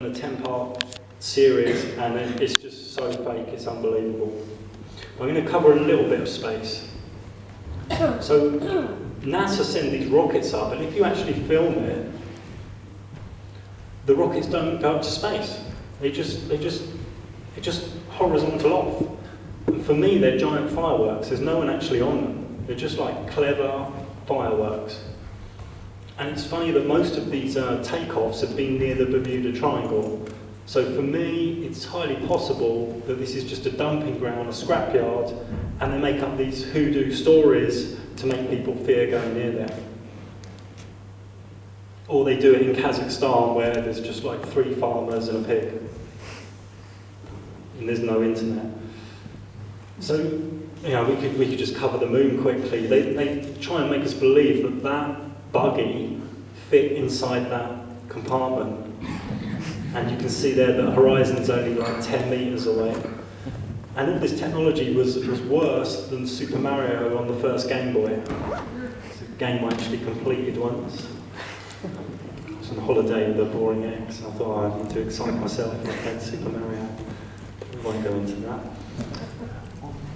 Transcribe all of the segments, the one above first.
a 10-part series, and it's just so fake, it's unbelievable. I'm going to cover a little bit of space. So NASA send these rockets up, and if you actually film it, the rockets don't go up to space. They just horizontal off. And for me, they're giant fireworks. There's no one actually on them. They're just like clever fireworks. And it's funny that most of these takeoffs have been near the Bermuda Triangle. So for me, it's highly possible that this is just a dumping ground, a scrapyard, and they make up these hoodoo stories to make people fear going near there. Or they do it in Kazakhstan, where there's just like 3 farmers and a pig. And there's no internet. So, you know, we could just cover the moon quickly. They try and make us believe that that buggy fit inside that compartment. And you can see there that the horizon's only like 10 meters away. And all this technology was worse than Super Mario on the first Game Boy. It's a game I actually completed once. I was on holiday with a boring ex, and I thought, oh, I need to excite myself and I played Super Mario. We won't go into that.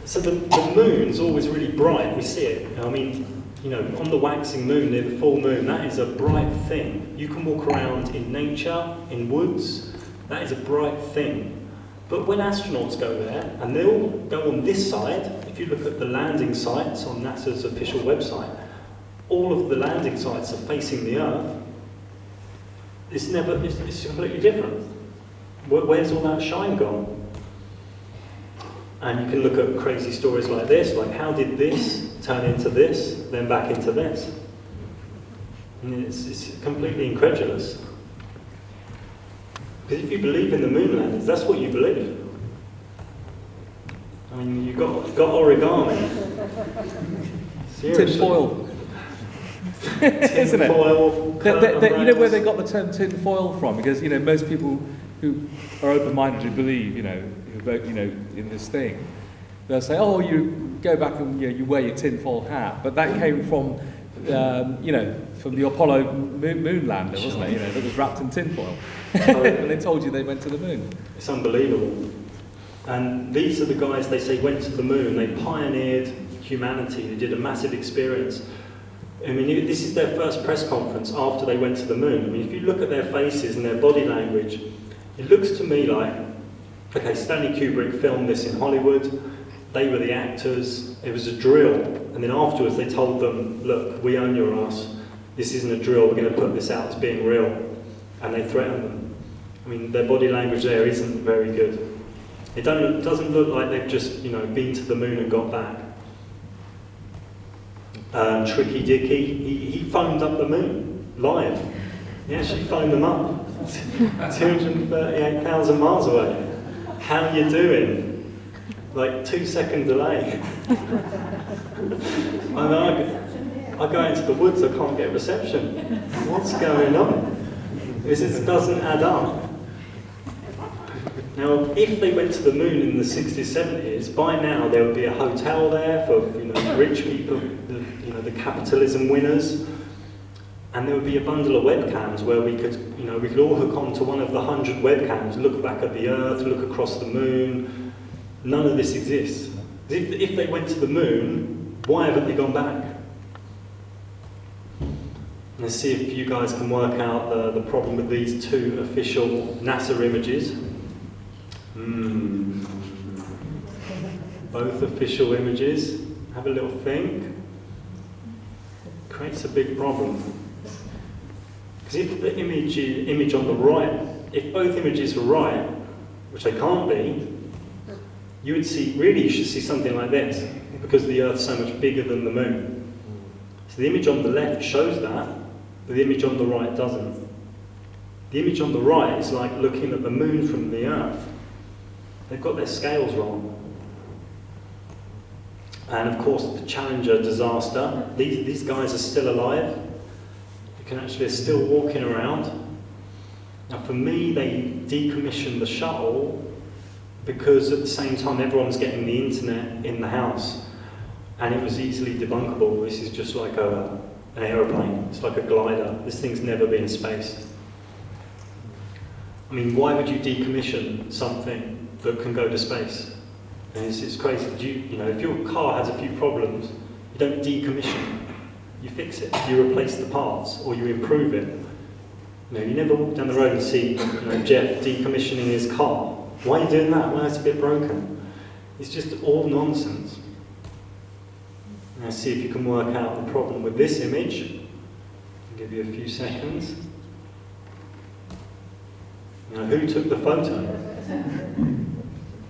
So the moon's always really bright, we see it. I mean, you know, on the waxing moon, near the full moon, that is a bright thing. You can walk around in nature, in woods, that is a bright thing. But when astronauts go there, and they'll go on this side, if you look at the landing sites on NASA's official website, all of the landing sites are facing the Earth. It's completely different. Where's all that shine gone? And you can look at crazy stories like this, like how did this turn into this, then back into this? And it's completely incredulous. Because if you believe in the moon landings, that's what you believe. I mean, you've got origami. Tin foil. Isn't it? Foil. You know where they got the term tin foil from? Because, you know, most people who are open-minded who believe, you know, who vote, you know, in this thing, they'll say, oh, you go back and you wear your tin foil hat. But that came from, you know, from the Apollo moon lander, wasn't it? You know, that was wrapped in tin foil. And they told you they went to the moon. It's unbelievable. And these are the guys, they say, went to the moon. They pioneered humanity. They did a massive experience. I mean, this is their first press conference after they went to the moon. I mean, if you look at their faces and their body language, it looks to me like, okay, Stanley Kubrick filmed this in Hollywood. They were the actors. It was a drill. And then afterwards they told them, look, we own your ass. This isn't a drill. We're going to put this out as being real. And they threatened them. I mean, their body language there isn't very good. It doesn't look like they've just, you know, been to the moon and got back. Tricky Dicky, he phoned up the moon, live. He actually phoned them up, 238,000 miles away. How you doing? Like 2-second delay. I go into the woods, I can't get reception. What's going on? This doesn't add up. Now, if they went to the moon in the 60s, 70s, by now there would be a hotel there for, you know, rich people, the capitalism winners, and there would be a bundle of webcams where we could all hook on to one of the 100 webcams, look back at the Earth, look across the moon. None of this exists. If they went to the moon, why haven't they gone back? Let's see if you guys can work out the problem with these 2 official NASA images. Both official images. Have a little think. Creates a big problem. Because if the image on the right, if both images were right, which they can't be, you should see something like this, because the Earth's so much bigger than the moon. So the image on the left shows that, but the image on the right doesn't. The image on the right is like looking at the moon from the Earth. They've got their scales wrong. And of course, the Challenger disaster. These guys are still alive. They're still walking around. Now for me, they decommissioned the shuttle because at the same time everyone's getting the internet in the house. And it was easily debunkable. This is just like an aeroplane. It's like a glider. This thing's never been in space. I mean, why would you decommission something that can go to space? And it's crazy. You know, if your car has a few problems, you don't decommission. You fix it. You replace the parts, or you improve it. You know, you never walk down the road and see, you know, Jeff decommissioning his car. Why are you doing that? Well, it's a bit broken. It's just all nonsense. Now, see if you can work out the problem with this image. I'll give you a few seconds. You know, who took the photo?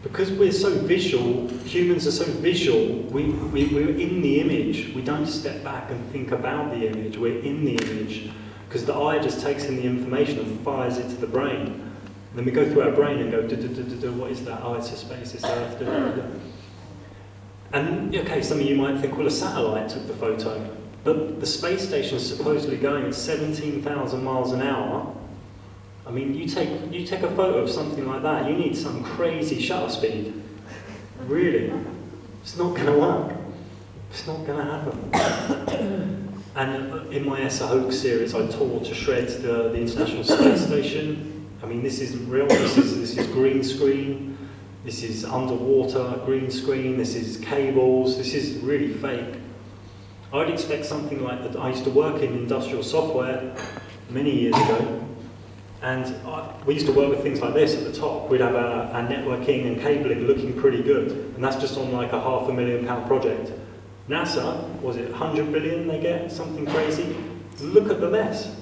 Because we're so visual, humans are so visual, we're in the image. We don't step back and think about the image, we're in the image. Because the eye just takes in the information and fires it to the brain. And then we go through our brain and go, what is that? Oh, it's a space, it's Earth. And, okay, some of you might think, well, a satellite took the photo. But the space station is supposedly going at 17,000 miles an hour. I mean, you take a photo of something like that, you need some crazy shutter speed. Really. It's not going to work. It's not going to happen. And in my ESA Hoax series, I tore to shreds the International Space Station. I mean, this isn't real. This is green screen. This is underwater green screen. This is cables. This is really fake. I'd expect something like that. I used to work in industrial software many years ago. And we used to work with things like this at the top. We'd have our networking and cabling looking pretty good. And that's just on like a £500,000 project. NASA, was it 100 billion they get? Something crazy? Look at the mess.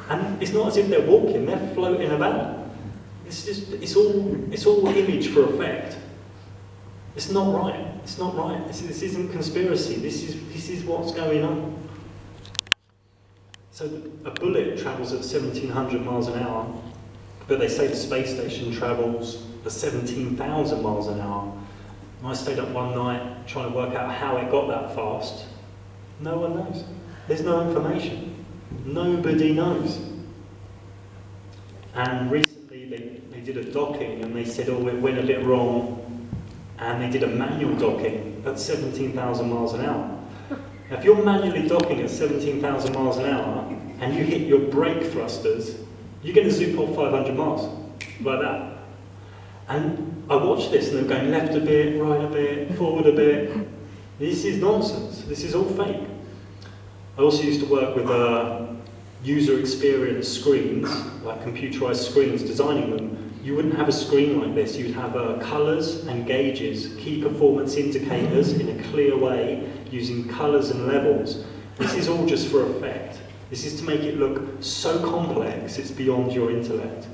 And it's not as if they're walking, they're floating about. It's all image for effect. It's not right. It's not right. This isn't conspiracy. This is what's going on. So a bullet travels at 1,700 miles an hour, but they say the space station travels at 17,000 miles an hour. And I stayed up one night trying to work out how it got that fast. No one knows. There's no information. Nobody knows. And recently they did a docking and they said, oh, it went a bit wrong. And they did a manual docking at 17,000 miles an hour. Now, if you're manually docking at 17,000 miles an hour and you hit your brake thrusters, you're going to zoom off 500 miles, like that. And I watched this and they're going left a bit, right a bit, forward a bit. This is nonsense. This is all fake. I also used to work with user experience screens, like computerized screens, designing them. You wouldn't have a screen like this. You'd have colours and gauges, key performance indicators in a clear way, using colours and levels. This is all just for effect. This is to make it look so complex it's beyond your intellect.